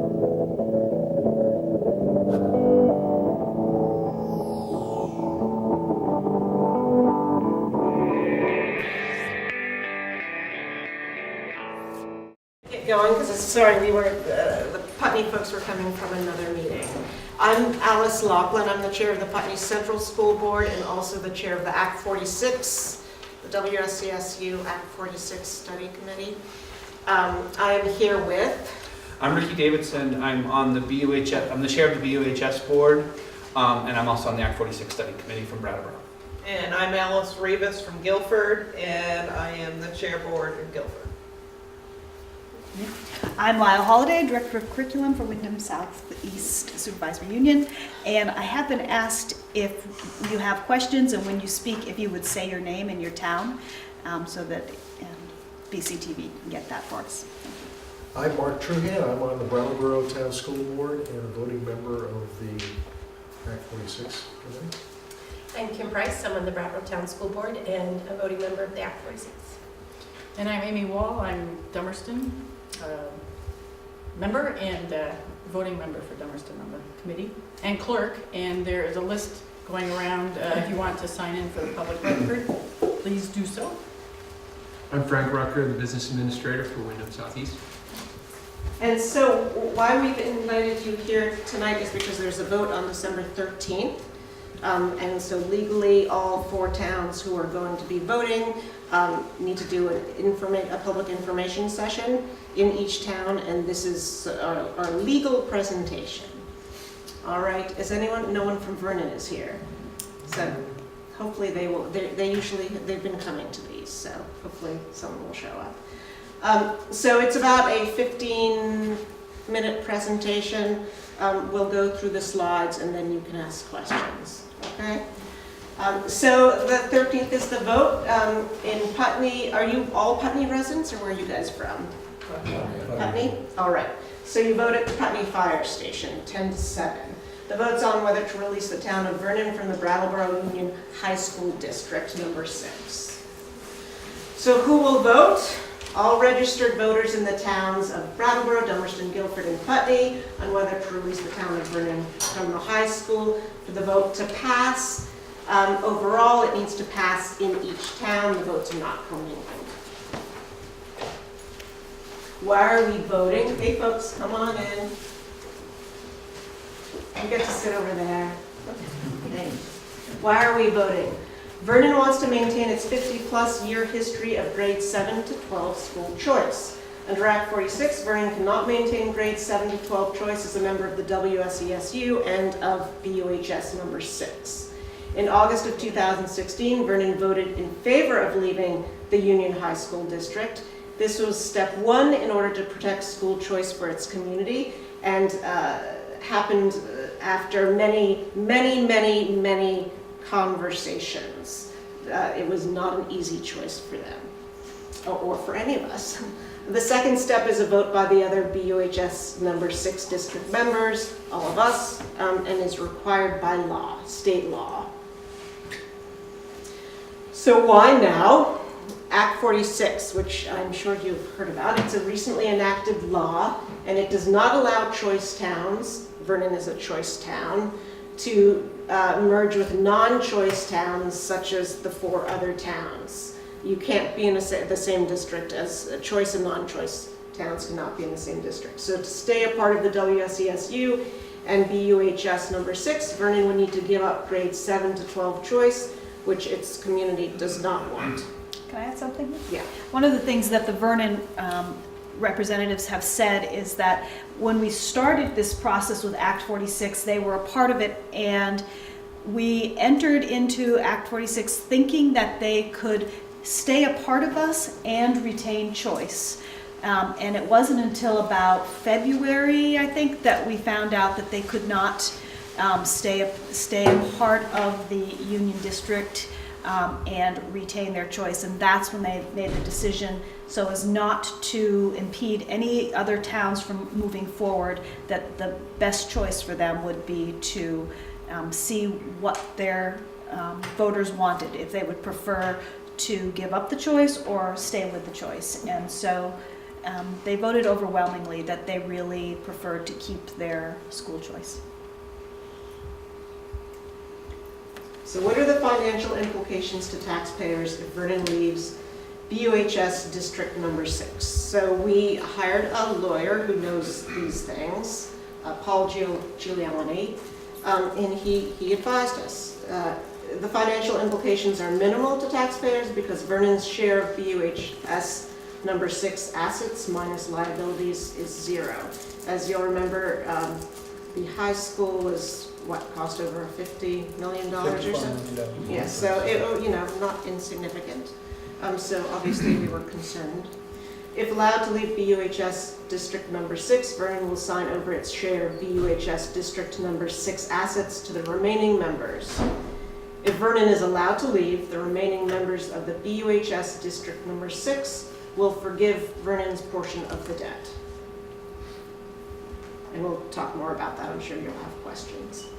Going because the Putney folks were coming from another meeting. I'm Alice Laughlin. I'm the chair of the Putney Central School Board and also the chair of the Act 46, the WSESU Act 46 Study Committee. I am here with... I'm Ricky Davidson. I'm on the BUHS. I'm the chair of the BUHS board, and I'm also on the Act 46 Study Committee from Brattleboro. And I'm Alice Rivas from Guilford, and I am the chair board in Guilford. I'm Lyle Holliday, Director of Curriculum for Windham Southeast Supervisory Union, and I have been asked if you have questions and when you speak, if you would say your name and your town, so that BCTV can get that for us. I'm Mark Truhan. I'm on the Brattleboro Town School Board and a voting member of the Act 46 committee. I'm Kim Price. I'm on the Brattleboro Town School Board and a voting member of the Act 46. And I'm Amy Wall. I'm Dummerston member and voting member for Dummerston member committee and clerk. And there is a list going around. If you want to sign in for the public record, please do so. I'm Frank Rucker, the business administrator for Windham Southeast. And so why we've invited you here tonight is because there's a vote on December 13th. And so legally, all 4 towns who are going to be voting need to do a public information session in each town, and this is our legal presentation. All right, is anyone? No one from Vernon is here, so hopefully they will. They've been coming to these, so hopefully someone will show up. So it's about a 15-minute presentation. We'll go through the slides, and then you can ask questions. Okay. So the 13th is the vote in Putney. Are you all Putney residents, or where are you guys from? Putney? All right. So you vote at the Putney Fire Station, 10-7. The vote's on whether to release the town of Vernon from the Brattleboro Union High School District, number 6. So who will vote? All registered voters in the towns of Brattleboro, Dummerston, Guilford, and Putney on whether to release the town of Vernon from the high school. For the vote to pass, overall it needs to pass in each town. The votes are not commingled. Why are we voting? Hey folks, come on in. You get to sit over there. Hey. Why are we voting? Vernon wants to maintain its 50-plus year history of grades 7 to 12 school choice. Under Act 46, Vernon cannot maintain grades 7 to 12 choice as a member of the WSESU and of BUHS number 6. In August of 2016, Vernon voted in favor of leaving the Union High School District. This was step 1 in order to protect school choice for its community, and happened after many conversations. It was not an easy choice for them, or for any of us. The second step is a vote by the other BUHS number 6 district members, all of us, and is required by law, state law. So why now? Act 46, which I'm sure you've heard about, it's a recently enacted law, and it does not allow choice towns, Vernon is a choice town, to merge with non-choice towns such as the 4 other towns. You can't be in the same district as choice and non-choice towns cannot be in the same district. So to stay a part of the WSESU and BUHS number 6, Vernon would need to give up grades 7 to 12 choice, which its community does not want. Can I add something? Yeah. One of the things that the Vernon representatives have said is that when we started this process with Act 46, they were a part of it, and we entered into Act 46 thinking that they could stay a part of us and retain choice. And it wasn't until about February, I think, that we found out that they could not stay a part of the Union District and retain their choice. And that's when they made the decision, so as not to impede any other towns from moving forward, that the best choice for them would be to see what their voters wanted, if they would prefer to give up the choice or stay with the choice. And so they voted overwhelmingly that they really preferred to keep their school choice. So what are the financial implications to taxpayers if Vernon leaves BUHS District Number 6? So we hired a lawyer who knows these things, Paul Giuliani, and he advised us. The financial implications are minimal to taxpayers because Vernon's share of BUHS Number 6 assets minus liabilities is 0. As you'll remember, the high school was, cost over $50 million or so? Yeah, so it, not insignificant. So obviously we were concerned. If allowed to leave BUHS District Number 6, Vernon will sign over its share of BUHS District Number 6 assets to the remaining members. If Vernon is allowed to leave, the remaining members of the BUHS District Number 6 will forgive Vernon's portion of the debt. And we'll talk more about that. I'm sure you'll have questions.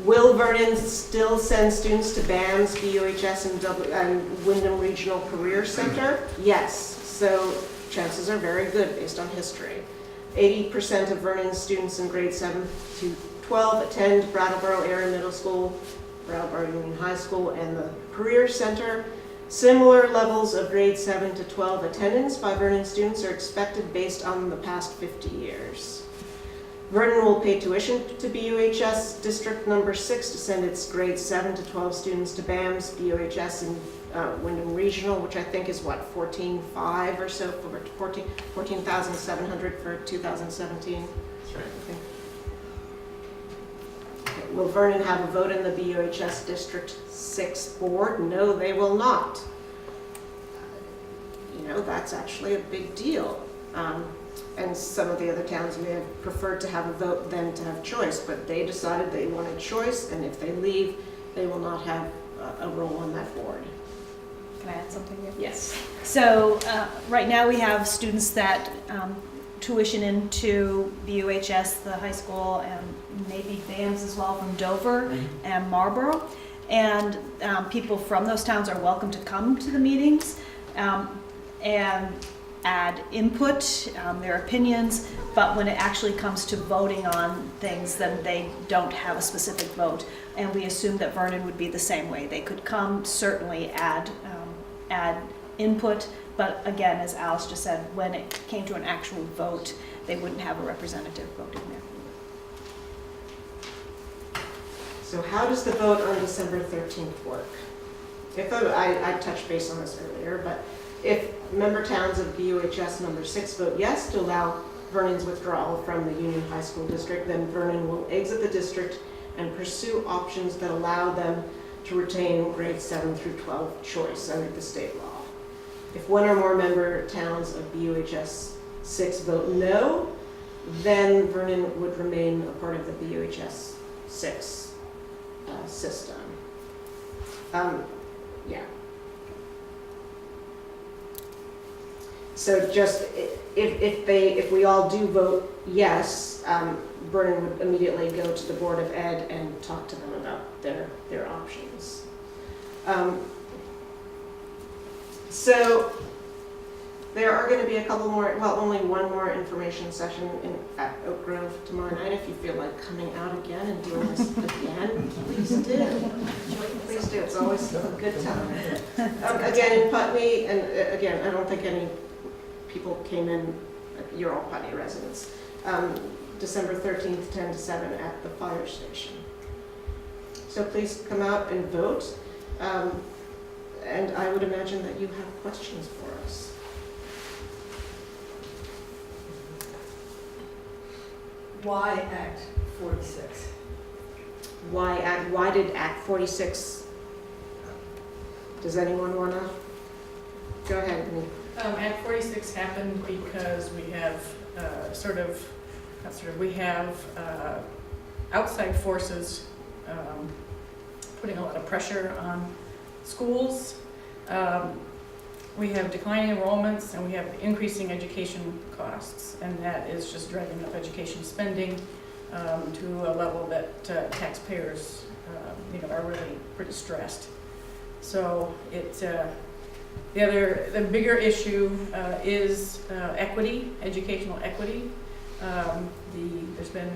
Will Vernon still send students to BAMS, BUHS, and Windham Regional Career Center? Yes. So chances are very good based on history. 80% of Vernon's students in grades 7 to 12 attend Brattleboro Area Middle School, Brattleboro Union High School, and the Career Center. Similar levels of grade 7 to 12 attendance by Vernon students are expected based on the past 50 years. Vernon will pay tuition to BUHS District Number 6 to send its grades 7 to 12 students to BAMS, BUHS, and Windham Regional, which I think is what, 14,500 or so, 14,700 for 2017. That's right. Okay. Will Vernon have a vote in the BUHS District 6 board? No, they will not. That's actually a big deal. And some of the other towns may have preferred to have a vote than to have choice, but they decided they wanted choice, and if they leave, they will not have a role on that board. Can I add something here? Yes. So right now we have students that tuition into BUHS, the high school, and maybe BAMS as well from Dover and Marlborough. And people from those towns are welcome to come to the meetings and add input, their opinions, but when it actually comes to voting on things, then they don't have a specific vote. And we assume that Vernon would be the same way. They could come, certainly add input, but again, as Alice just said, when it came to an actual vote, they wouldn't have a representative voting there. So how does the vote on December 13th work? I touched base on this earlier, but if member towns of BUHS number 6 vote yes to allow Vernon's withdrawal from the Union High School District, then Vernon will exit the district and pursue options that allow them to retain grades 7 through 12 choice under the state law. If one or more member towns of BUHS 6 vote no, then Vernon would remain a part of the BUHS 6 system. Yeah. So just if we all do vote yes, Vernon would immediately go to the Board of Ed and talk to them about their options. So there are going to be a couple more, well, only one more information session at Oak Grove tomorrow night. If you feel like coming out again and doing this again, please do. Please do. It's always a good time. Again, in Putney, and again, I don't think any people came in, you're all Putney residents. December 13th, 10 to 7 at the fire station. So please come out and vote. And I would imagine that you have questions for us. Why Act 46? Why did Act 46? Does anyone want to go ahead? Act 46 happened because we have we have outside forces putting a lot of pressure on schools. We have declining enrollments and we have increasing education costs, and that is just driving up education spending to a level that taxpayers are really pretty stressed. So The bigger issue is equity, educational equity. There's been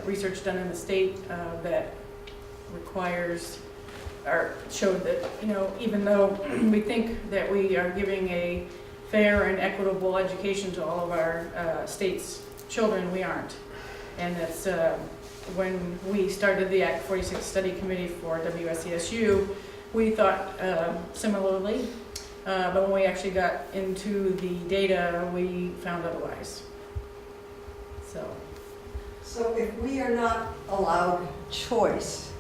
research done in the state that requires, or showed that, even though we think that we are giving a fair and equitable education to all of our state's children, we aren't. And that's when we started the Act 46 Study Committee for WSESU, we thought similarly, but when we actually got into the data, we found otherwise. So if we are not allowed choice,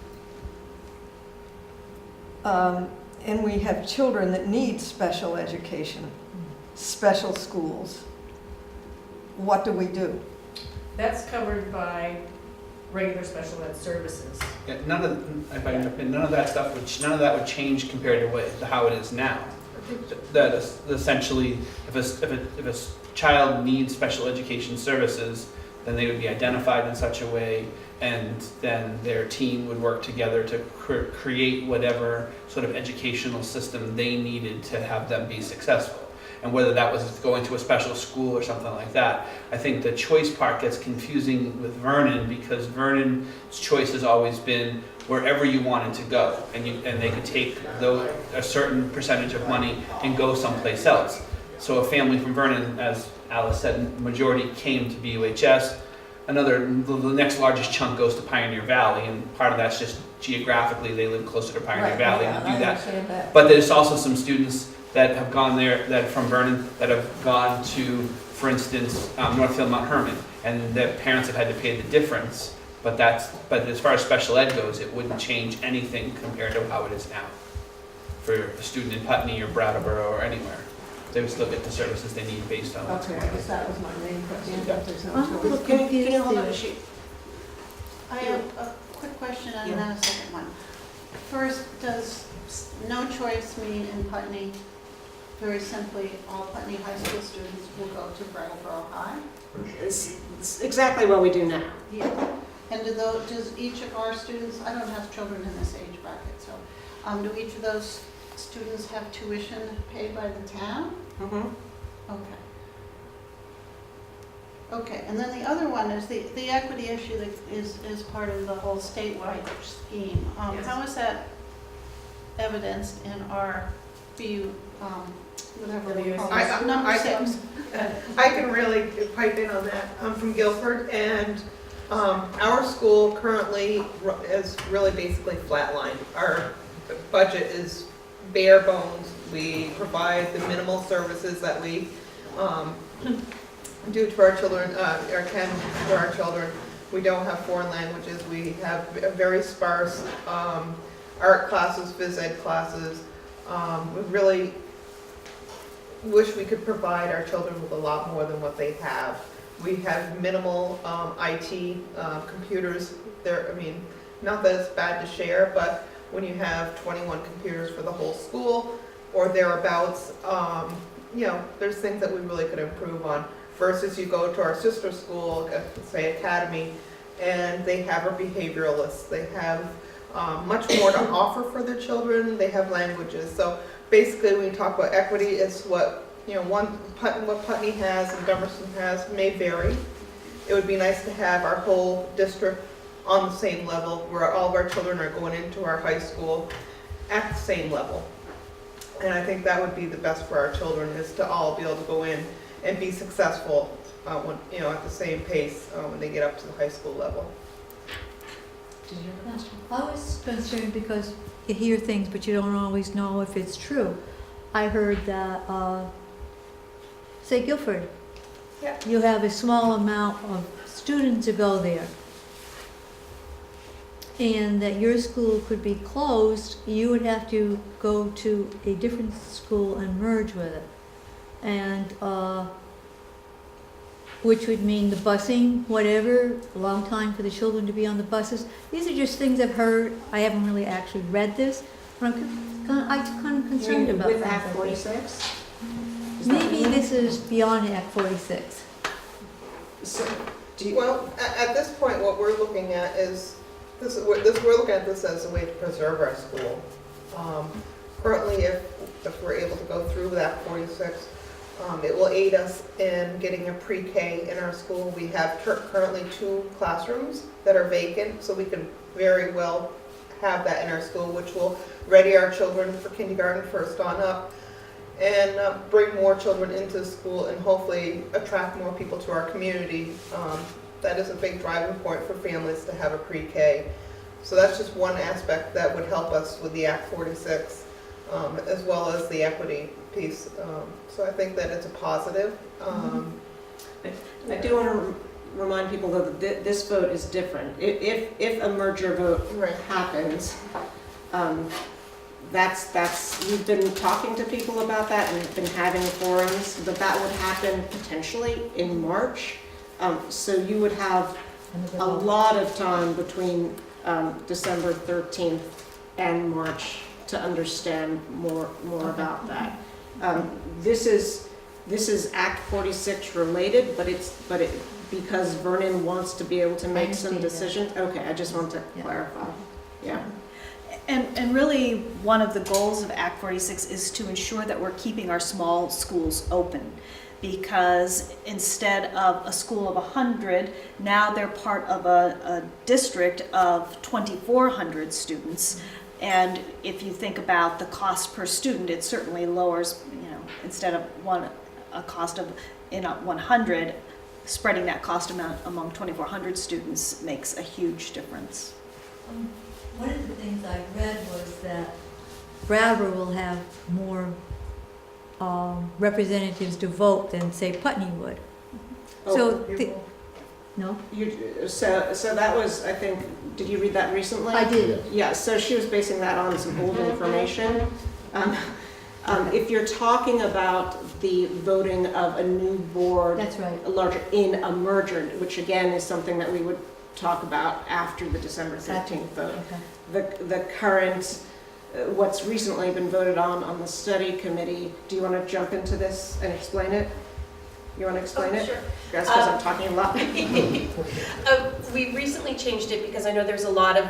and we have children that need special education, special schools, what do we do? That's covered by regular special ed services. Yeah, if I can jump in, none of that would change compared to how it is now. That is essentially, if a child needs special education services, then they would be identified in such a way, and then their team would work together to create whatever sort of educational system they needed to have them be successful. And whether that was going to a special school or something like that. I think the choice part gets confusing with Vernon, because Vernon's choice has always been wherever you wanted to go, and they could take a certain percentage of money and go someplace else. So a family from Vernon, as Alice said, majority came to BUHS. The next largest chunk goes to Pioneer Valley, and part of that's just geographically they live closer to Pioneer Valley and do that. But there's also some students that have gone there, that from Vernon, that have gone to, for instance, Northfield Mount Herman, and their parents have had to pay the difference. But as far as special ed goes, it wouldn't change anything compared to how it is now for a student in Putney or Brattleboro or anywhere. They would still get the services they need based on what's Okay, going I on. guess that was my main question. Yeah. There's no I'm a little choice. Can you hold on? confused. I have a quick question and then a second one. First, does no choice mean in Putney, very simply, all Putney High School students will go to Brattleboro High? It's exactly what we do now. Yeah. And does each of our students, I don't have children in this age bracket, so, do each of those students have tuition paid by the town? Mhm. Okay. Okay, and then the other one is the equity issue that is part of the whole statewide scheme. Yes. How is that evidenced in our whatever we call it, number I- 6? I can really pipe in on that. I'm from Guilford, and our school currently is really basically flatlined. Our budget is bare bones. We provide the minimal services that we do to our children, or can for our children. We don't have foreign languages. We have a very sparse art classes, phys ed classes. We really wish we could provide our children with a lot more than what they have. We have minimal IT computers. Not that it's bad to share, but when you have 21 computers for the whole school or thereabouts, there's things that we really could improve on. Versus you go to our sister school, say Academy, and they have a behavioralist. They have much more to offer for their children. They have languages. So basically, when we talk about equity, it's what what Putney has and Dummerston has may vary. It would be nice to have our whole district on the same level, where all of our children are going into our high school at the same level. And I think that would be the best for our children, is to all be able to go in and be successful at the same pace when they get up to the high school level. Did you have a question? I was concerned because you hear things, but you don't always know if it's true. I heard that, say Guilford, Yeah. you have a small amount of students to go there, and that your school could be closed, you would have to go to a different school and merge with it. And, which would mean the busing, whatever, a long time for the children to be on the buses. These are just things I've heard. I haven't really actually read this, but I'm kind of concerned about With things Act like this. 46? Maybe this is beyond Act 46. So, Well, at this point, what we're looking at is we're looking at this as a way to preserve our school. Currently, if if we're able to go through with Act 46. It will aid us in getting a pre-K in our school. We have currently 2 classrooms that are vacant, so we can very well have that in our school, which will ready our children for kindergarten, first on up, and bring more children into school and hopefully attract more people to our community. That is a big driving point for families to have a pre-K. So that's just one aspect that would help us with the Act 46, as well as the equity piece. So I think that it's a positive. I do want to remind people though that this vote is different. If a merger vote Right. happens, we've been talking to people about that and been having forums, but that would happen potentially in March. So you would have a lot of time between December 13th and March to understand more about that. This is Act 46 related, but because Vernon wants to be able to make some decisions. Okay, I just want to clarify. Yeah. And really, one of the goals of Act 46 is to ensure that we're keeping our small schools open. Because instead of a school of 100, now they're part of a district of 2,400 students. And if you think about the cost per student, it certainly lowers, instead of a cost of 100, spreading that cost amount among 2,400 students makes a huge difference. One of the things I read was that Brattleboro will have more representatives to vote than, say, Putney would. So, no? So that was, I think, did you read that recently? I did. Yeah, so she was basing that on some old information. If you're talking about the voting of a new board, That's right. in a merger, which again is something that we would talk about after the December 13th vote. Okay. The current, what's recently been voted on the study committee, do you want to jump into this and explain it? You want to explain it? Sure. That's because I'm talking a lot. We recently changed it because I know there's a lot of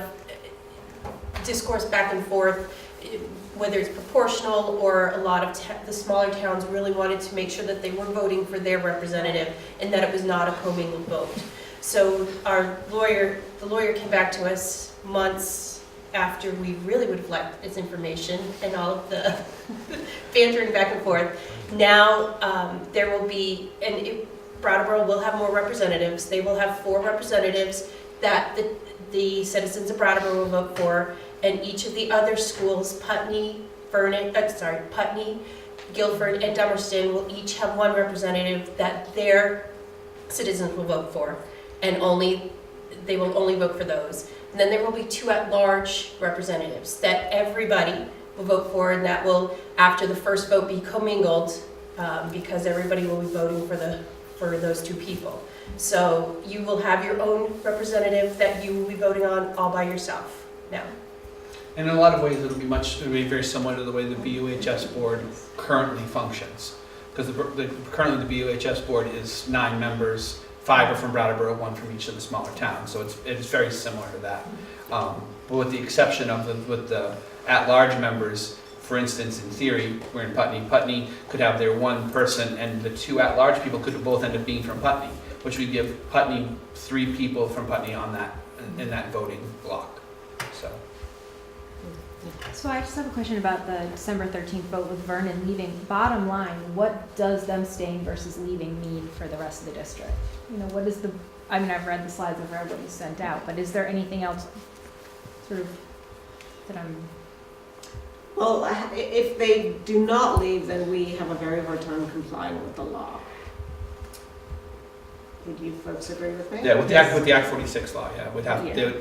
discourse back and forth, whether it's proportional or a lot of the smaller towns really wanted to make sure that they were voting for their representative and that it was not a commingled vote. So the lawyer came back to us months after we really would have liked this information and all of the bantering back and forth. Now there will be, Brattleboro will have more representatives. They will have 4 representatives that the citizens of Brattleboro will vote for, and each of the other schools, Putney, Guilford, and Dummerston will each have 1 representative that their citizens will vote for, and they will only vote for those. And then there will be 2 at-large representatives that everybody will vote for, and that will, after the first vote, be commingled because everybody will be voting for those 2 people. So you will have your own representative that you will be voting on all by yourself now. And in a lot of ways, it'll be very similar to the way the BUHS board currently functions. Because currently the BUHS board is 9 members, 5 are from Brattleboro, 1 from each of the smaller towns. So it's very similar to that. But with the exception of with the at-large members, for instance, in theory, we're in Putney. Putney could have their 1 person, and the 2 at-large people could both end up being from Putney, which would give Putney 3 people from Putney on that in that voting block. So I just have a question about the December 13th vote with Vernon leaving. Bottom line, what does them staying versus leaving mean for the rest of the district? What is I've read the slides, I've read what you sent out, but is there anything else sort of that I'm... Well, if they do not leave, then we have a very hard time complying with the law. Would you folks agree with me? Yeah, with the Act 46 law,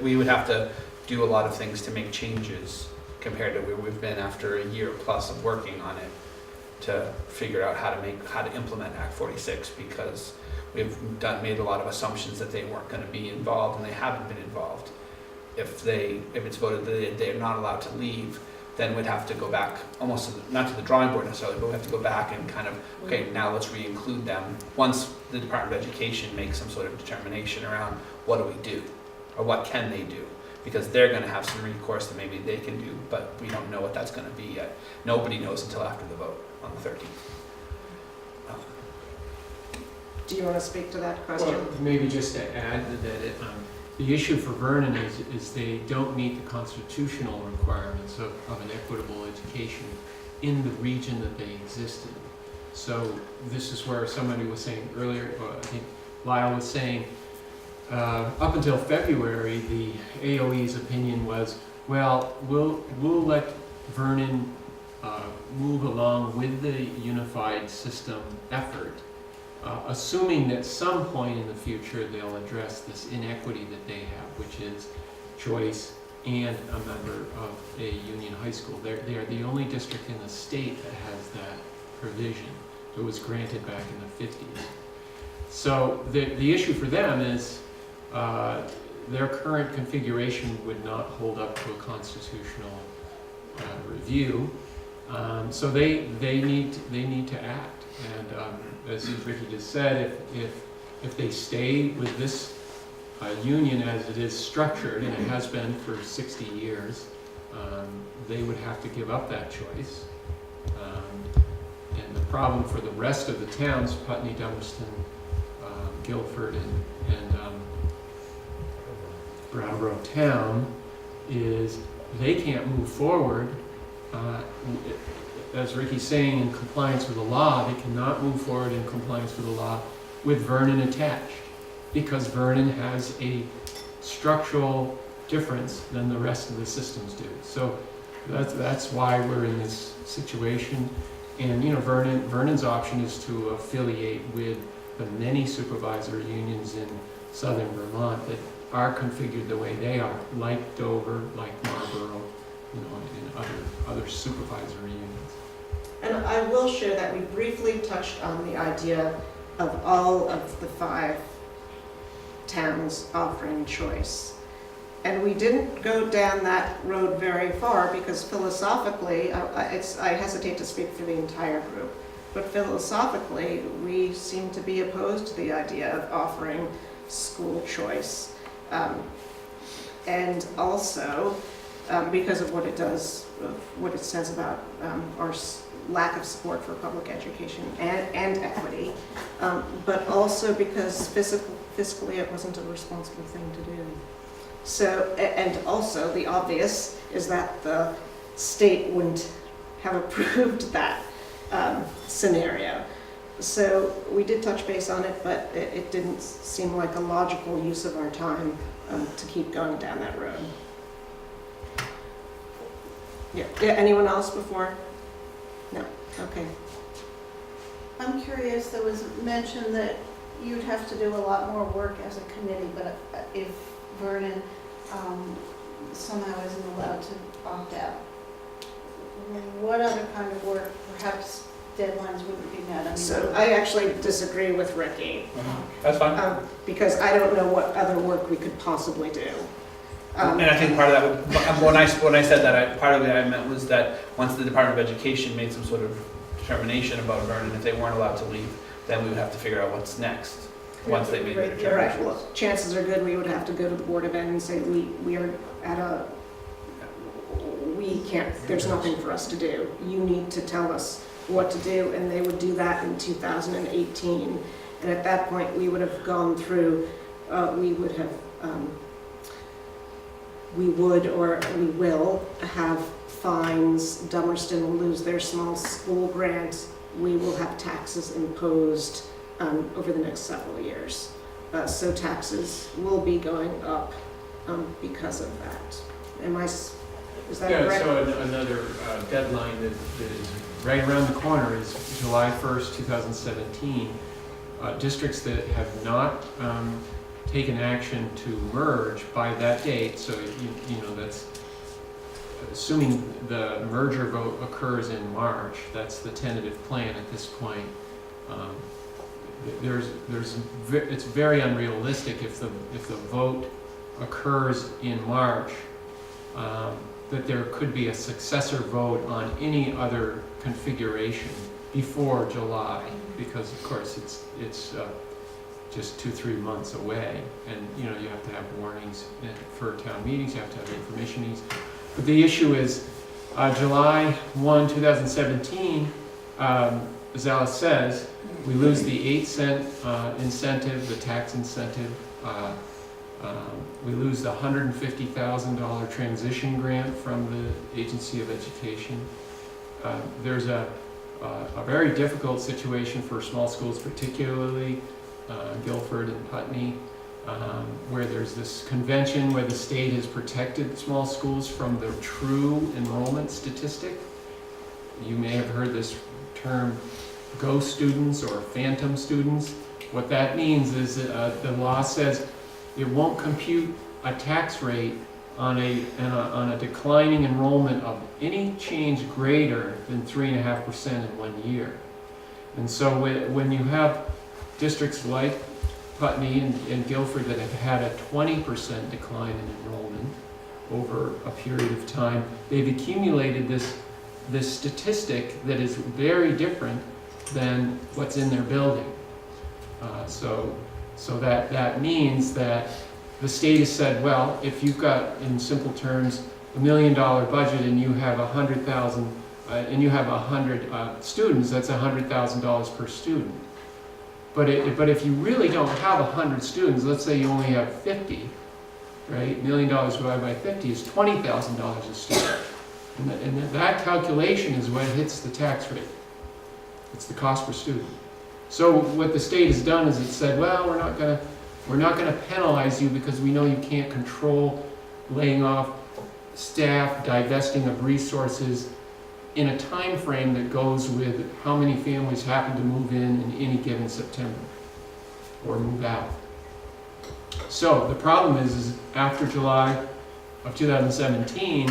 we would have to do a lot of things to make changes compared to where we've been after a year plus of working on it to figure out how to implement Act 46, because we've made a lot of assumptions that they weren't going to be involved, and they haven't been involved. If it's voted that they're not allowed to leave, then we'd have to go back, almost not to the drawing board necessarily, but we have to go back and kind of, okay, now let's re-include them once the Department of Education makes some sort of determination around what do we do, or what can they do. because they're gonna have some recourse that maybe they can do, but we don't know what that's gonna be yet. Nobody knows until after the vote on the 13th. Do you want to speak to that question? Well, maybe just to add that the issue for Vernon is they don't meet the constitutional requirements of an equitable education in the region that they exist in. So this is where somebody was saying earlier, I think Lyle was saying, up until February, the AOE's opinion was, well, we'll let Vernon move along with the unified system effort, assuming that some point in the future they'll address this inequity that they have, which is choice and a member of a union high school. They are the only district in the state that has that provision. It was granted back in the 50s. So the issue for them is their current configuration would not hold up to a constitutional review. So they need to act. And as Ricky just said, if they stay with this union as it is structured, and it has been for 60 years, they would have to give up that choice. And the problem for the rest of the towns, Putney, Dummerston, Guilford, and Brattleboro Town, is they can't move forward. As Ricky's saying, in compliance with the law, they cannot move forward in compliance with the law with Vernon attached, because Vernon has a structural difference than the rest of the systems do. So that's why we're in this situation. And Vernon's option is to affiliate with the many supervisory unions in southern Vermont that are configured the way they are, like Dover, like Marlborough, and other supervisory unions. And I will share that we briefly touched on the idea of all of the 5 towns offering choice. And we didn't go down that road very far because philosophically, I hesitate to speak for the entire group, but philosophically, we seem to be opposed to the idea of offering school choice. And also, because of what it does, what it says about our lack of support for public education and equity, but also because fiscally it wasn't a responsible thing to do. So, and also the obvious is that the state wouldn't have approved that scenario. So we did touch base on it, but it didn't seem like a logical use of our time to keep going down that road. Yeah, anyone else before? No, okay. I'm curious, there was mention that you'd have to do a lot more work as a committee, but if Vernon somehow isn't allowed to opt out, what other kind of work, perhaps deadlines wouldn't be met? I mean, So I actually disagree with Ricky. That's fine. Because I don't know what other work we could possibly do. And I think part of that, when I said that, part of it I meant was that once the Department of Education made some sort of determination about Vernon, if they weren't allowed to leave, then we would have to figure out what's next, once they made the determination. Right, well, chances are good we would have to go to the Board of Ed and say, we are at we can't, there's nothing for us to do. You need to tell us what to do, and they would do that in 2018. And at that point, we would have gone through, we will have fines. Dummerston will lose their small school grant. We will have taxes imposed over the next several years. So taxes will be going up because of that. Is that correct? So another deadline that is right around the corner is July 1st, 2017. Districts that have not taken action to merge by that date, so that's assuming the merger vote occurs in March. That's the tentative plan at this point. It's very unrealistic if the vote occurs in March, that there could be a successor vote on any other configuration before July, because of course just 2-3 months away. And, you know, you have to have warnings for town meetings, you have to have information meetings. But the issue is, July 1, 2017, as Alice says, we lose the 8-cent incentive, the tax incentive. We lose the $150,000 transition grant from the Agency of Education. There's a very difficult situation for small schools, particularly Guilford and Putney, where there's this convention where the state has protected small schools from the true enrollment statistic. You may have heard this term ghost students or phantom students. What that means is the law says it won't compute a tax rate on a declining enrollment of any change greater than 3.5% in 1 year. And so when you have districts like Putney and Guilford that have had a 20% decline in enrollment over a period of time, they've accumulated this statistic that is very different than what's in their building. So that means that the state has said, well, if you've got, in simple terms, $1 million budget and you have 100,000 and you have 100 students, that's $100,000 per student. But if you really don't have 100 students, let's say you only have 50, right? $1 million divided by 50 is $20,000 a student. And that calculation is what hits the tax rate. It's the cost per student. So what the state has done is it said, well, we're not gonna penalize you because we know you can't control laying off staff, divesting of resources in a time frame that goes with how many families happen to move in any given September or move out. So the problem is after July of 2017,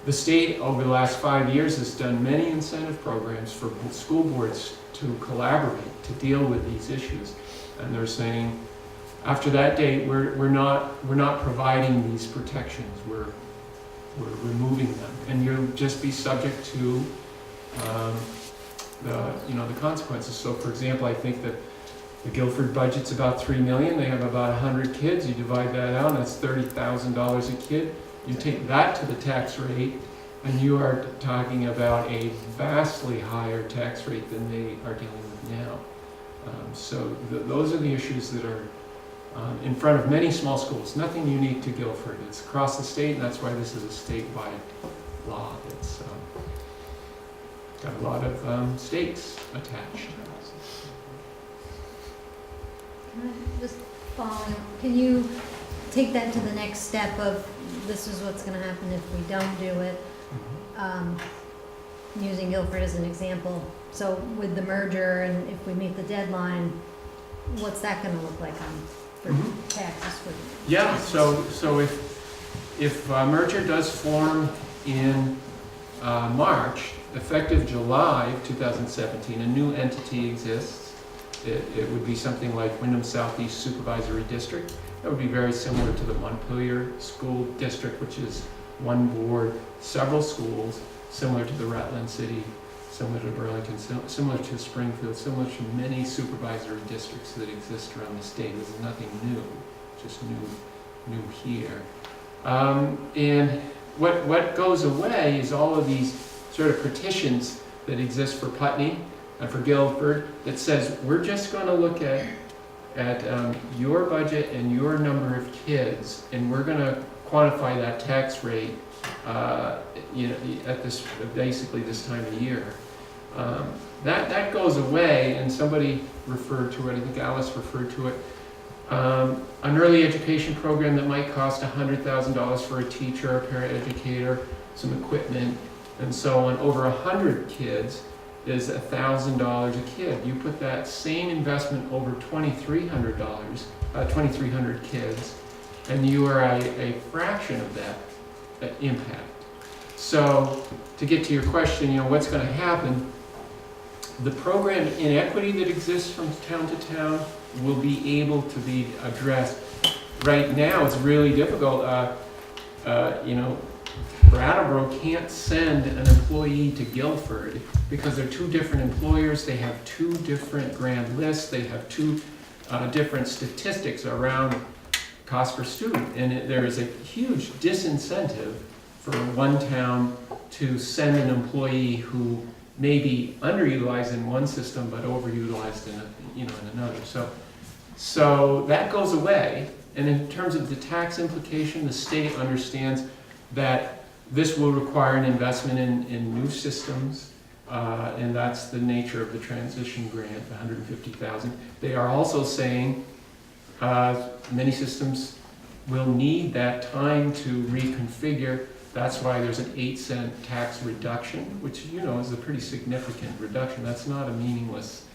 the state over the last 5 years has done many incentive programs for school boards to collaborate, to deal with these issues. And they're saying, after that date, we're not providing these protections. We're removing them, and you'll just be subject to the consequences. So, for example, I think that the Guilford budget's about $3 million. They have about 100 kids. You divide that out, and that's $30,000 a kid. You take that to the tax rate, and you are talking about a vastly higher tax rate than they are dealing with now. Those are the issues that are in front of many small schools. Nothing unique to Guilford. It's across the state, and that's why this is a statewide law that's got a lot of stakes attached. Can I just follow up? Can you take that to the next step of this is what's going to happen if we don't do it? Using Guilford as an example. So with the merger, and if we meet the deadline, what's that going to look like for taxes? Yeah. So if a merger does form in March, effective July of 2017, a new entity exists. It would be something like Windham Southeast Supervisory District. That would be very similar to the Montpelier School District, which is one board, several schools, similar to the Rutland City, similar to Burlington, similar to Springfield, similar to many supervisory districts that exist around the state. This is nothing new, just new here. And what goes away is all of these sort of petitions that exist for Putney and for Guilford that says we're just going to look at your budget and your number of kids, and we're going to quantify that tax rate, at this basically this time of year. That goes away, and somebody referred to it. I think Alice referred to it. An early education program that might cost $100,000 for a teacher, a paraeducator, some equipment, and so on. Over 100 kids is $1,000 a kid. You put that same investment over $2,300, 2,300 kids, and you are a fraction of that impact. So to get to your question, what's going to happen? The program inequity that exists from town to town will be able to be addressed. Right now, it's really difficult. Brattleboro can't send an employee to Guilford because they're two different employers. They have two different grand lists. They have two different statistics around cost per student. And there is a huge disincentive for one town to send an employee who may be underutilized in one system but overutilized in another. So that goes away. And in terms of the tax implication, the state understands that this will require an investment in new systems, and that's the nature of the transition grant, the $150,000. They are also saying many systems will need that time to reconfigure. That's why there's an 8-cent tax reduction, which is a pretty significant reduction. That's not a meaningless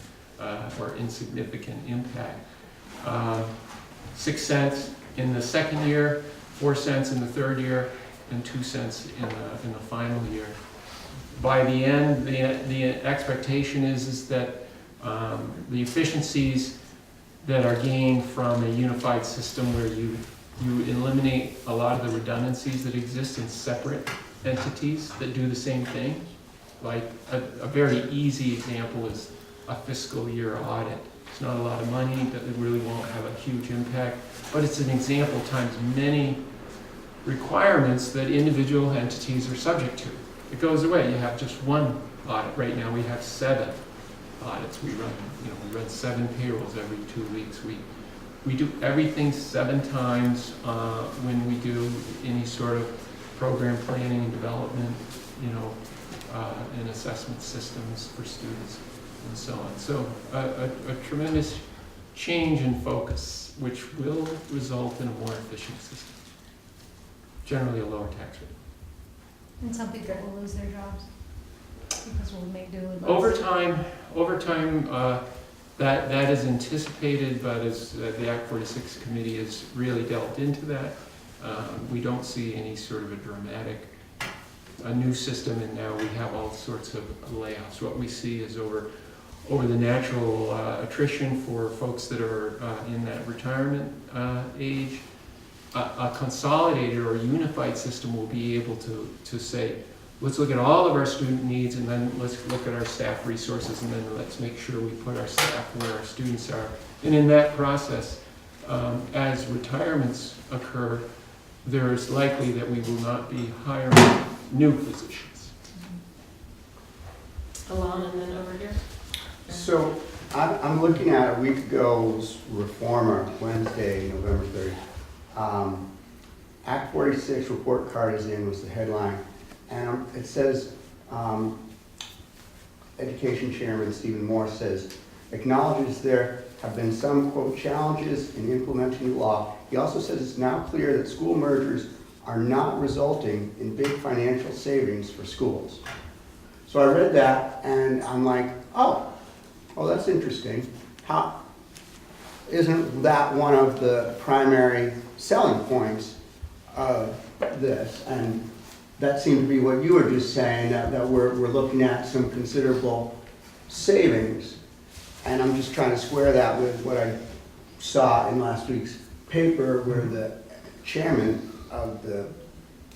or insignificant impact. 6 cents in the second year, 4 cents in the third year, and 2 cents in the final year. By the end, the expectation is that the efficiencies that are gained from a unified system where you eliminate a lot of the redundancies that exist in separate entities that do the same thing. Like a very easy example is a fiscal year audit. It's not a lot of money, that it really won't have a huge impact, but it's an example times many requirements that individual entities are subject to. It goes away. You have just one audit. Right now we have 7 audits. We run 7 payrolls every 2 weeks. We do everything 7 times when we do any sort of program planning and development, and assessment systems for students and so on. So a tremendous change in focus, which will result in a more efficient system. Generally a lower tax rate. And some people will lose their jobs because we'll make do with less. Over time, that is anticipated, but as the Act 46 committee has really delved into that, we don't see any sort of a new system, and now we have all sorts of layoffs. What we see is over the natural attrition for folks that are in that retirement age, a consolidated or unified system will be able to say, let's look at all of our student needs, and then let's look at our staff resources, and then let's make sure we put our staff where our students are. And in that process, as retirements occur, there is likely that we will not be hiring new positions. Alon, and then over here. So I'm looking at a week ago's Reformer, Wednesday, November 30th. Act 46 report card is in, was the headline. And it says, Education Chairman Stephen Moore says, acknowledges there have been some, quote, challenges in implementing the law. He also says it's now clear that school mergers are not resulting in big financial savings for schools. So I read that and I'm like, oh, that's interesting. Isn't that one of the primary selling points of this? And that seemed to be what you were just saying, that we're looking at some considerable savings. And I'm just trying to square that with what I saw in last week's paper where the chairman of the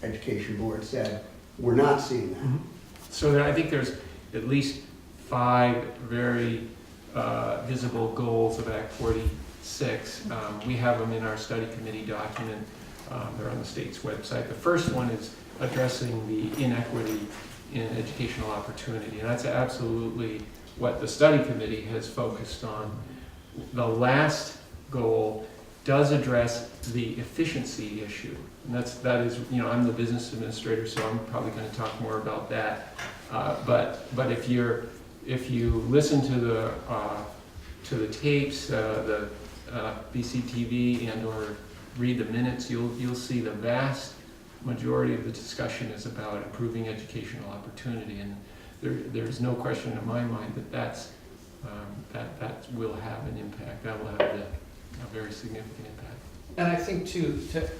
Education Board said, we're not seeing that. Mm-hmm. So I think there's at least 5 very visible goals of Act 46. We have them in our study committee document. They're on the state's website. The first one is addressing the inequity in educational opportunity, and that's absolutely what the study committee has focused on. The last goal does address the efficiency issue, and that is, I'm the business administrator, so I'm probably going to talk more about that. But if you listen to the tapes, the BCTV, and/or read the minutes, you'll see the vast majority of the discussion is about improving educational opportunity, and there's no question in my mind that will have an impact. That will have a very significant impact. And I think too,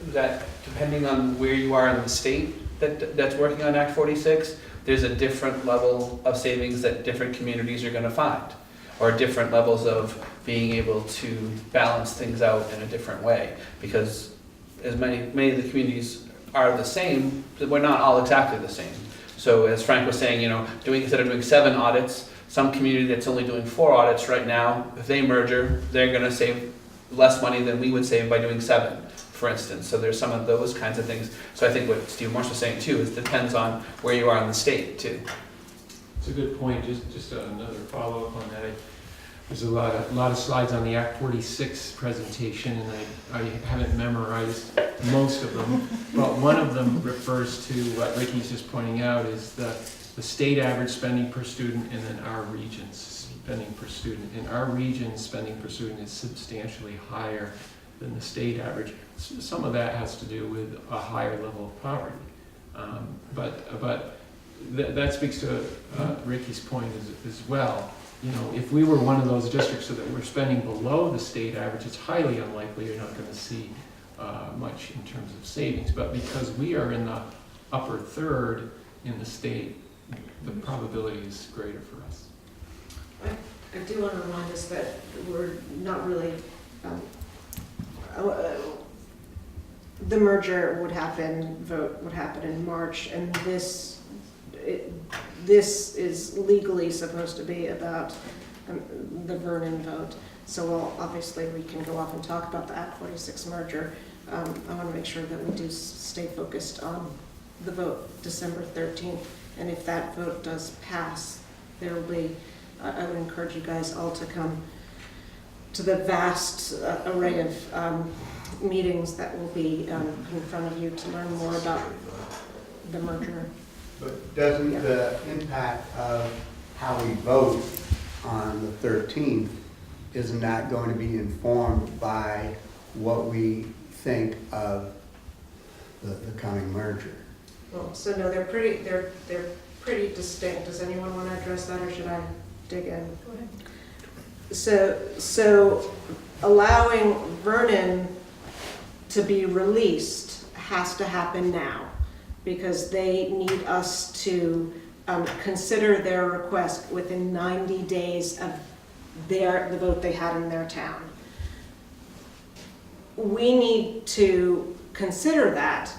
that depending on where you are in the state that's working on Act 46, there's a different level of savings that different communities are going to find, or different levels of being able to balance things out in a different way. Because as many of the communities are the same, we're not all exactly the same. So as Frank was saying, instead of doing 7 audits, some community that's only doing 4 audits right now, if they merger, they're gonna save less money than we would save by doing 7, for instance. So there's some of those kinds of things. So I think what Steve Morse was saying too, is depends on where you are in the state too. It's a good point, just another follow-up on that. There's a lot of slides on the Act 46 presentation, and I haven't memorized most of them, but one of them refers to what Ricky's just pointing out, is the state average spending per student and then our region's spending per student. And our region's spending per student is substantially higher than the state average. Some of that has to do with a higher level of poverty. But that speaks to Ricky's point as well. You know, if we were one of those districts so that we're spending below the state average, it's highly unlikely you're not going to see much in terms of savings. But because we are in the upper third in the state, the probability is greater for us. I do want to remind us that we're not really, the merger vote would happen in March, and this is legally supposed to be about the Vernon vote. So obviously we can go off and talk about the Act 46 merger. I want to make sure that we do stay focused on the vote December 13th. And if that vote does pass, there will be, I would encourage you guys all to come to the vast array of meetings that will be in front of you to learn more about the merger. But doesn't the impact of how we vote on the 13th, isn't that going to be informed by what we think of the coming merger? Well, so no, they're pretty distinct. Does anyone want to address that, or should I dig in? Go ahead. So allowing Vernon to be released has to happen now, because they need us to consider their request within 90 days of the vote they had in their town. We need to consider that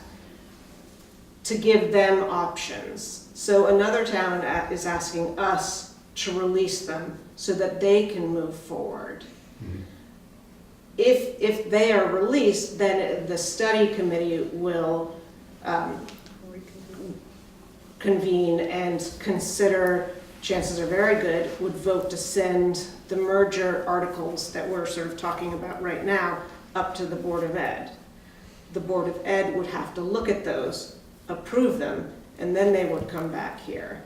to give them options. So another town is asking us to release them so that they can move forward. Mm-hmm. If they are released, then the study committee will convene and consider, chances are very good, would vote to send the merger articles that we're sort of talking about right now up to the Board of Ed. The Board of Ed would have to look at those, approve them, and then they would come back here.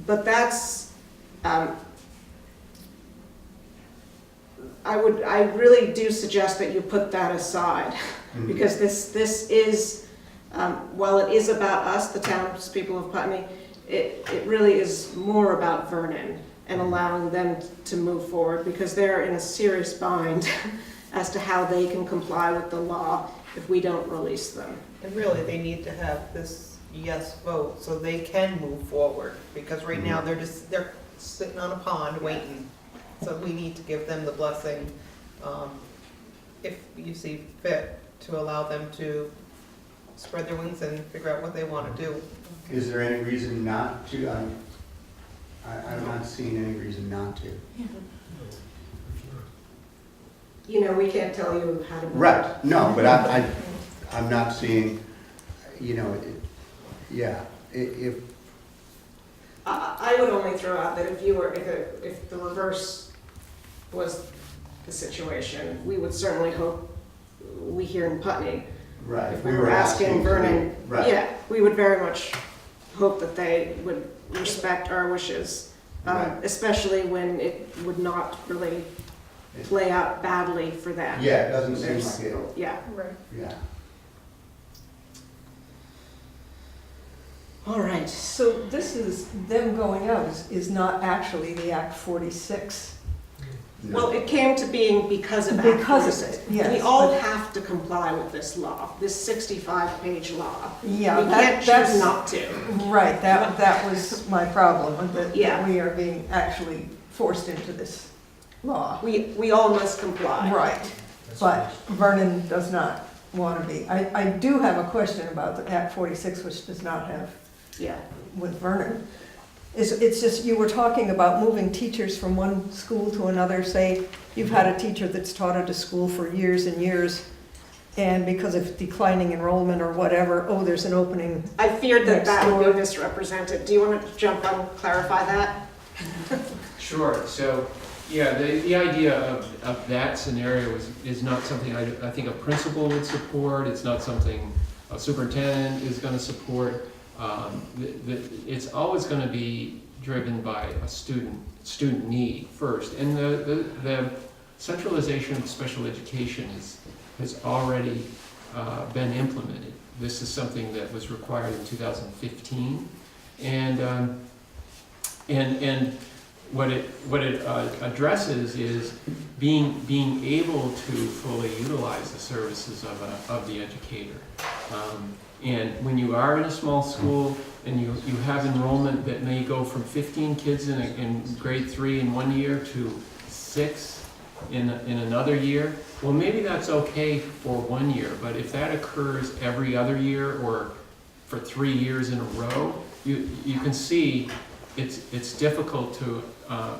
But that's, I really do suggest that you put that aside, because this is, while it is about us, the townspeople of Putney, it really is more about Vernon and allowing them to move forward, because they're in a serious bind as to how they can comply with the law if we don't release them. And really, they need to have this yes vote so they can move forward, because right now they're sitting on a pond waiting. So we need to give them the blessing, if you see fit, to allow them to spread their wings and figure out what they want to do. Is there any reason not to? I'm not seeing any reason not to. You know, we can't tell you how to vote. Right, no, but I'm not seeing, you know, if, I would only throw out that if the reverse was the situation, we would certainly hope, we here in Putney, right, if we were asking Vernon, right. yeah, we would very much hope that they would respect our wishes, Right. especially when it would not really play out badly for them. Yeah, it doesn't seem There's- like it, Yeah. Right. yeah. All right. So this is, them going out is not actually the Act 46. No. Well, it came to being because of Because of Act it, 46. yes, We all but- have to comply with this law, this 65-page law. Yeah, We can't that's choose not to. right. That was my problem, that Yeah. we are being actually forced into this law. We all must comply. Right, but Vernon does not want to be. I do have a question about the Act 46, which does not have Yeah. with Vernon. It's just, you were talking about moving teachers from one school to another. Say, you've had a teacher that's taught at a school for years and years, and because of declining enrollment or whatever, oh, there's an opening. I feared that Next that would door. be misrepresented. Do you want to jump on, clarify that? Sure, so, yeah, the idea of that scenario is not something I think a principal would support, it's not something a superintendent is gonna support. It's always gonna be driven by a student need first, and the centralization of special education has already been implemented. This is something that was required in 2015, and what it addresses is being able to fully utilize the services of the educator. And when you are in a small school and you have enrollment that may go from 15 kids in grade 3 in 1 year to 6 in another year, well, maybe that's okay for 1 year, but if that occurs every other year or for 3 years in a row, you can see it's difficult to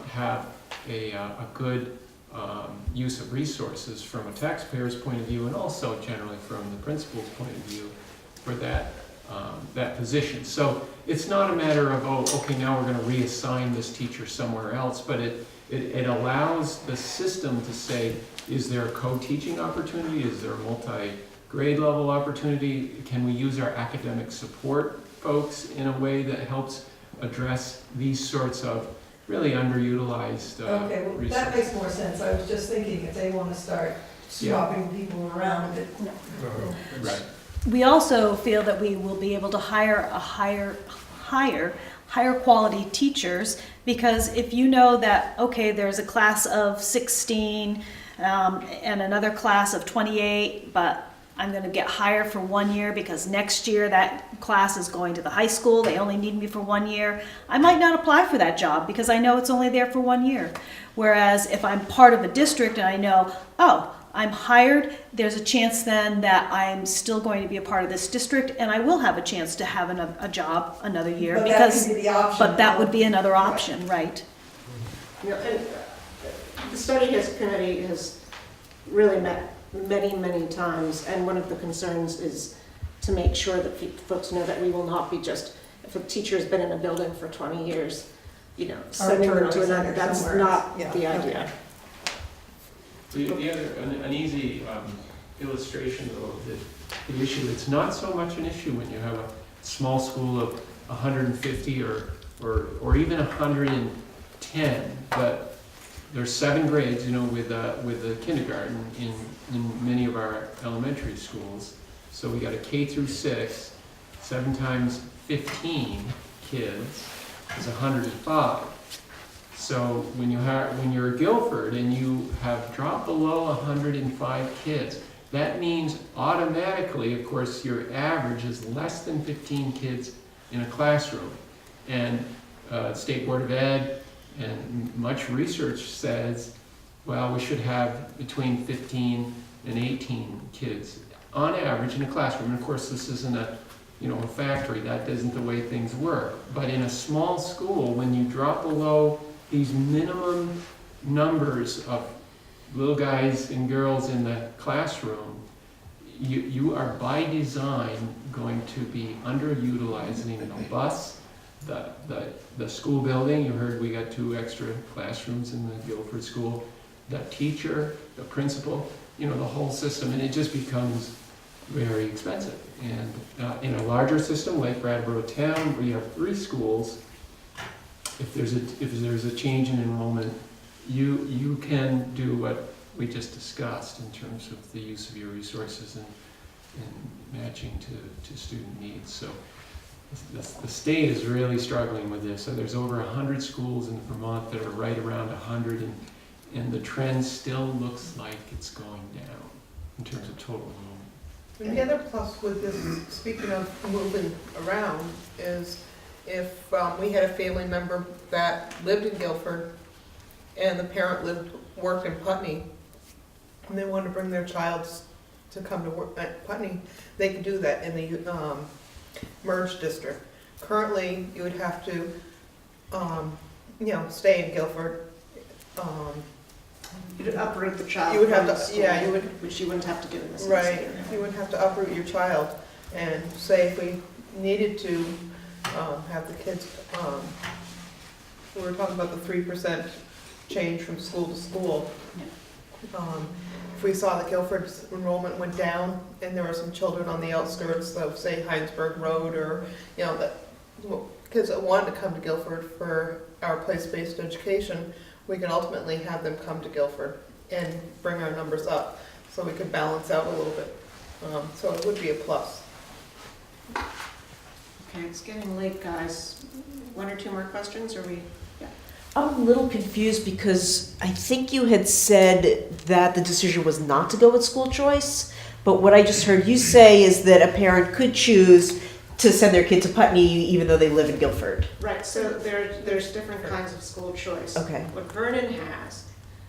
have a good use of resources from a taxpayer's point of view, and also generally from the principal's point of view for that position. So it's not a matter of, oh, okay, now we're going to reassign this teacher somewhere else, but it allows the system to say, is there a co-teaching opportunity? Is there a multi-grade level opportunity? Can we use our academic support folks in a way that helps address these sorts of really underutilized Okay, well, resources? that makes more sense. I was just thinking if they want to start swapping people around, Right. We also feel that we will be able to hire higher quality teachers, because if you know that, okay, there's a class of 16 and another class of 28, but I'm going to get hired for 1 year because next year that class is going to the high school, they only need me for 1 year, I might not apply for that job because I know it's only there for 1 year. Whereas if I'm part of a district and I know, oh, I'm hired, there's a chance then that I'm still going to be a part of this district and I will have a chance to have a job another year. but because, that would be the option. but that would be another option, right? You know, and the study committee has really met many times, and one of the concerns is to make sure that folks know that we will not be just, if a teacher has been in a building for 20 years, you know, sending them to another, that's not the idea. The other, an easy illustration of the issue, it's not so much an issue when you have a small school of 150 or even 110, but there's 7 grades, you know, with the kindergarten in many of our elementary schools. So we got a K through 6, 7 times 15 kids is 105. So when you're at Guilford and you have dropped below 105 kids, that means automatically, of course, your average is less than 15 kids in a classroom. And State Board of Ed and much research says, well, we should have between 15 and 18 kids on average in a classroom. And of course, this isn't a factory. That isn't the way things work. But in a small school, when you drop below these minimum numbers of little guys and girls in the classroom, you are by design going to be underutilizing the bus, the school building. You heard we got 2 extra classrooms in the Guilford School, the teacher, the principal, the whole system, and it just becomes very expensive. And in a larger system like Brattleboro Town, where you have 3 schools, if there's a change in enrollment, you can do what we just discussed in terms of the use of your resources and matching to student needs. So the state is really struggling with this. So there's over 100 schools in Vermont that are right around 100, and the trend still looks like it's going down in terms of total enrollment. And the other plus with this, speaking of moving around, is if we had a family member that lived in Guilford and the parent worked in Putney, and they wanted to bring their child to come to work at Putney, they could do that in the merged district. Currently, you would have to stay in Guilford. You'd uproot the child You would have from the to, school, yeah, you would, which you wouldn't have to do in this case. right, either. you would have to uproot your child, and say if we needed to, have the kids, we were talking about the 3% change from school to school. If we saw that Guilford's enrollment went down, and there were some children on the outskirts of, say, Heinsberg Road, or, that kids that wanted to come to Guilford for our place-based education, we can ultimately have them come to Guilford and bring our numbers up, so we could balance out a little bit. So it would be a plus. Okay, it's getting late, guys. One or two more questions, or we? I'm a little confused because I think you had said that the decision was not to go with school choice, but what I just heard you say is that a parent could choose to send their kid to Putney even though they live in Guilford. Right, so there's different kinds of school choice. Okay. What Vernon has,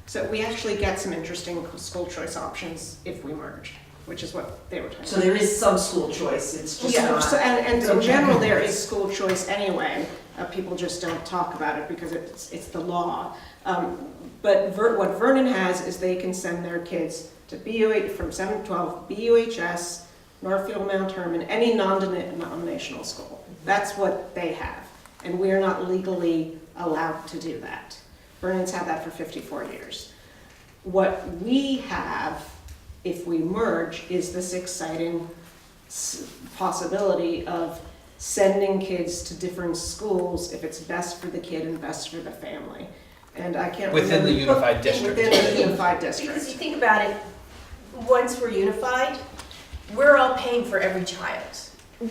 so we actually get some interesting school choice options if we merge, which is what they were talking about. So there is some school choice, it's just Yeah, not. so, and in general, there is school choice anyway. People just don't talk about it because it's the law. But what Vernon has is they can send their kids to BUH from 7 to 12, BUHS, Northfield, Mount Herman, any non-denominational school. That's what they have. And we are not legally allowed to do that. Vernon's had that for 54 years. What we have, if we merge, is this exciting possibility of sending kids to different schools if it's best for the kid and best for the family. And I can't Within the remember- unified district. Within the unified Because district. you think about it, once we're unified, we're all paying for every child.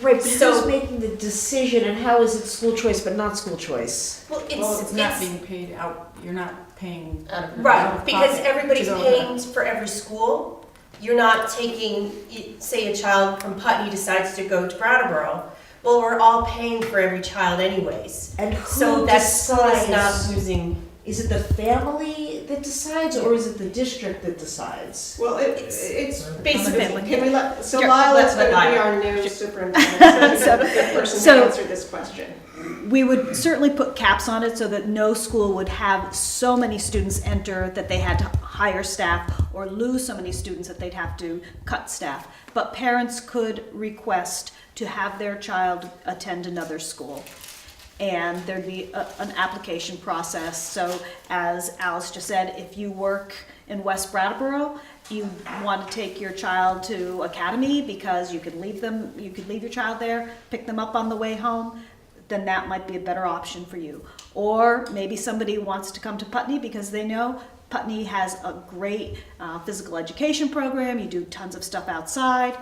Right, but So- who's making the decision and how is it school choice but not school choice? Well, It's not being paid out, you're not paying out of Right, because pocket everybody's to go paying for every school. You're not taking, say a child from Putney decides to go to Brattleboro, well, we're all paying for every child anyways. And who So that school is decides? not losing. Is it the family that decides or is it the district that decides? Well, it's Basically. Can we let, so Sure, Lila's let gonna be Lila. our new superintendent, so she's a good person to So- answer this question. We would certainly put caps on it so that no school would have so many students enter that they had to hire staff or lose so many students that they'd have to cut staff. But parents could request to have their child attend another school. And there'd be an application process. So as Alice just said, if you work in West Brattleboro, you want to take your child to Academy because you could leave your child there, pick them up on the way home, then that might be a better option for you. Or maybe somebody wants to come to Putney because they know Putney has a great physical education program. You do tons of stuff outside.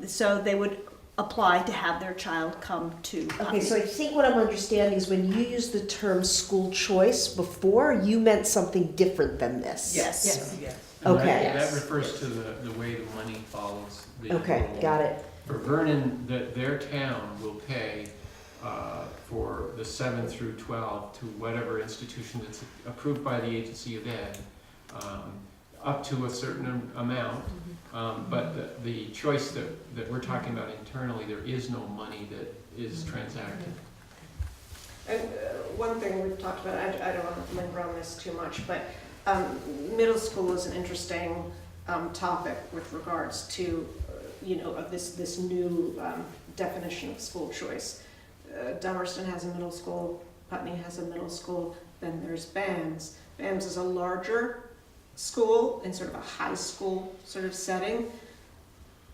So they would apply to have their child come to Putney. Okay, so I think what I'm understanding is when you used the term school choice before, you meant something different than this. Yes. And Okay. That refers to the way the money follows the Okay, enrollment. got it. For Vernon, their town will pay for the 7 through 12 to whatever institution that's approved by the agency of ed, up to a certain amount. But the choice that we're talking about internally, there is no money that is transacted. And one thing we've talked about, I don't want to linger on this too much, but middle school is an interesting topic with regards to, of this new definition of school choice. Dummerston has a middle school, Putney has a middle school, then there's BAMS. BAMS is a larger school in sort of a high school sort of setting.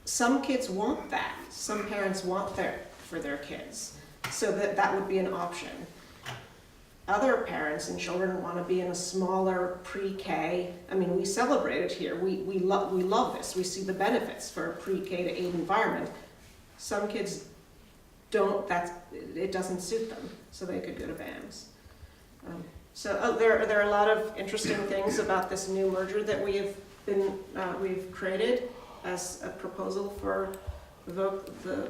Some kids want that. Some parents want that for their kids. So that would be an option. Other parents and children want to be in a smaller pre-K. I mean, we celebrate it here. We love this. We see the benefits for a pre-K to 8 environment. Some kids don't, it doesn't suit them, so they could go to BAMS. There are a lot of interesting things about this new merger that we've created as a proposal for the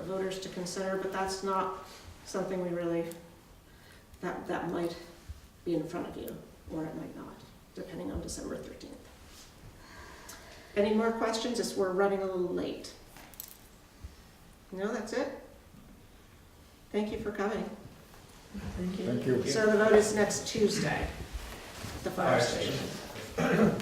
voters to consider, but that's not something we really, that might be in front of you, or it might not, depending on December 13th. Any more questions? As we're running a little late. No, that's it? Thank you for coming. Thank you. So the vote is next Tuesday at the fire Fire station. station.